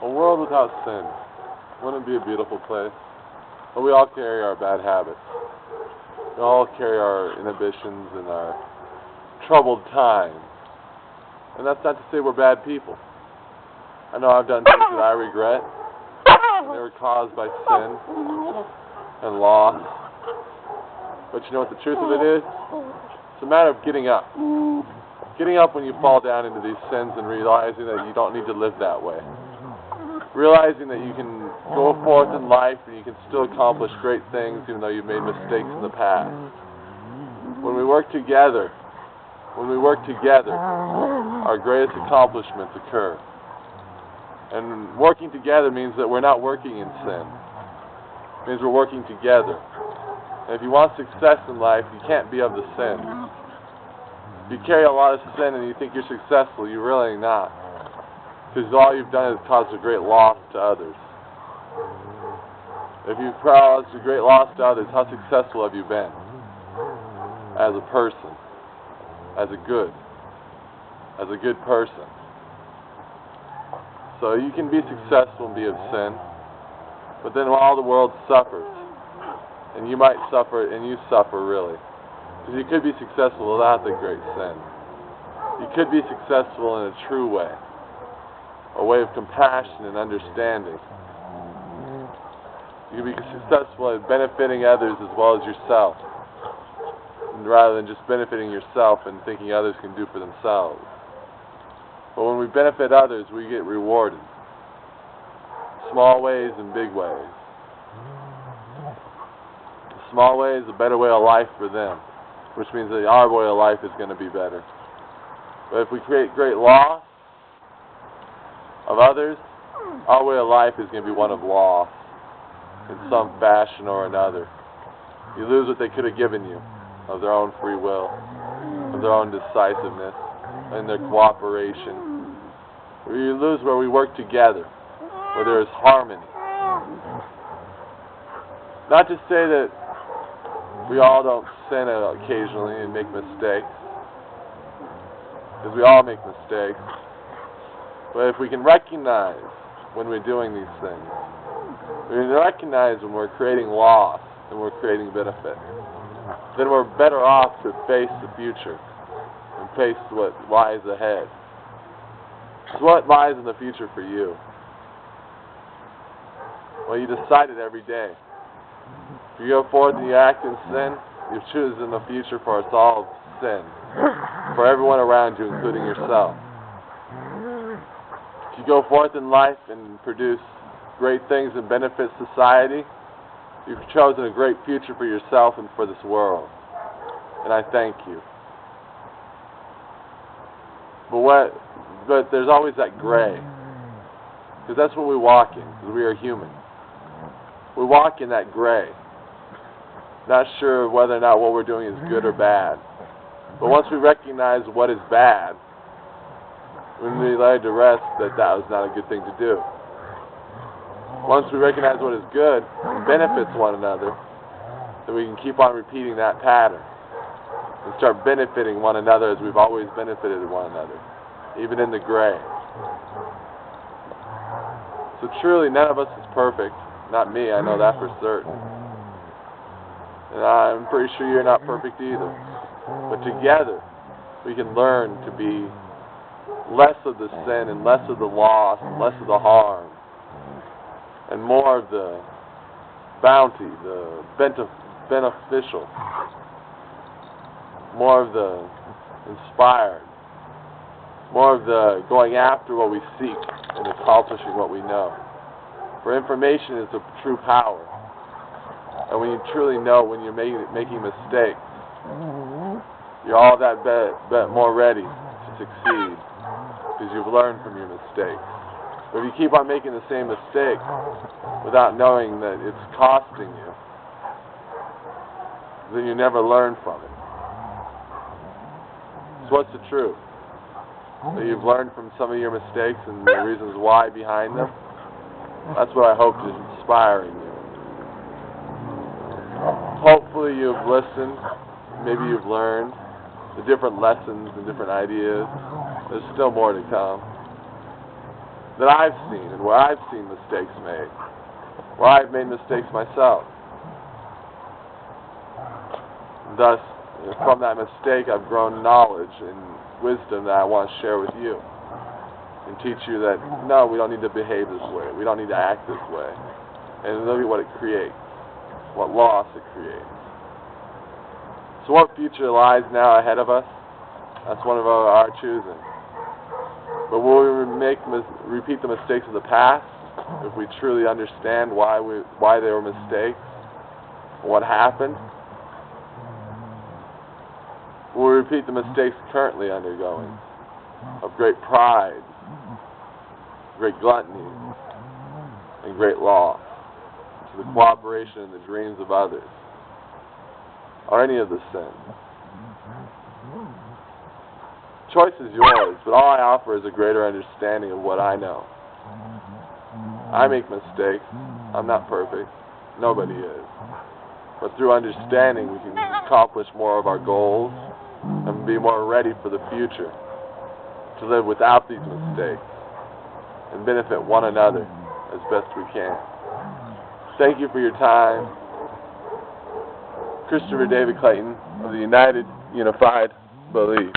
A world without sin. Wouldn't it be a beautiful place? But we all carry our bad habits. We all carry our inhibitions and our troubled times. And that's not to say we're bad people. I know I've done things that I regret, and they were caused by sin and loss. But you know what the truth of it is? It's a matter of getting up. Getting up when you fall down into these sins and realizing that you don't need to live that way. Realizing that you can go forth in life and you can still accomplish great things even though you've made mistakes in the past. When we work together, our greatest accomplishments occur. And working together means that we're not working in sin. It means we're working together. And if you want success in life, you can't be of the sin. If you carry a lot of sin and you think you're successful, you're really not. Because all you've done is caused a great loss to others. If you've caused a great loss to others, how successful have you been? As a person. As a good person. So you can be successful and be of sin, but then all the world suffers. And you might suffer, and you suffer really. Because you could be successful without the great sin. You could be successful in a true way. A way of compassion and understanding. You can be successful at benefiting others as well as yourself. And rather than just benefiting yourself and thinking others can do for themselves. But when we benefit others, we get rewarded. Small ways and big ways. Small ways, a better way of life for them. Which means that our way of life is going to be better. But if we create great loss of others, our way of life is going to be one of loss in some fashion or another. You lose what they could have given you of their own free will, of their own decisiveness, and their cooperation. You lose where we work together, where there is harmony. Not to say that we all don't sin occasionally and make mistakes, because we all make mistakes. But if we can recognize when we're doing these things, we can recognize when we're creating loss and we're creating benefit, then we're better off to face the future and face what lies ahead. So what lies in the future for you? Well, you decide it every day. If you go forth and you act in sin, you choose in the future for us all sin. For everyone around you, including yourself. If you go forth in life and produce great things and benefit society, you've chosen a great future for yourself and for this world. And I thank you. But there's always that gray. Because that's what we walk in, because we are human. We walk in that gray. Not sure whether or not what we're doing is good or bad. But once we recognize what is bad, when we lay to rest that was not a good thing to do. Once we recognize what is good and benefits one another, then we can keep on repeating that pattern and start benefiting one another as we've always benefited one another, even in the gray. So truly, none of us is perfect. Not me, I know that for certain. And I'm pretty sure you're not perfect either. But together, we can learn to be less of the sin and less of the loss and less of the harm and more of the bounty, the beneficial, more of the inspired, more of the going after what we seek and accomplishing what we know. For information is the true power. And when you truly know when you're making mistakes, you're all that bit more ready to succeed because you've learned from your mistakes. But if you keep on making the same mistake without knowing that it's costing you, then you never learn from it. So what's the truth? That you've learned from some of your mistakes and the reasons why behind them? That's what I hope is inspiring you. Hopefully you've listened, maybe you've learned the different lessons and different ideas. There's still more to come. that I've seen and where I've seen mistakes made, where I've made mistakes myself. Thus, from that mistake, I've grown knowledge and wisdom that I want to share with you and teach you that, no, we don't need to behave this way. We don't need to act this way. And look at what it creates, what loss it creates. So what future lies now ahead of us? That's one of our choosing. But will we repeat the mistakes of the past if we truly understand why they were mistakes, what happened? Will we repeat the mistakes currently undergoing of great pride, great gluttony, and great loss to the cooperation and the dreams of others, or any of the sins? Choice is yours, but all I offer is a greater understanding of what I know. I make mistakes. I'm not perfect. Nobody is. But through understanding, we can accomplish more of our goals and be more ready for the future, to live without these mistakes and benefit one another as best we can. Thank you for your time. Christopher David Clayton of the United Unified Belief.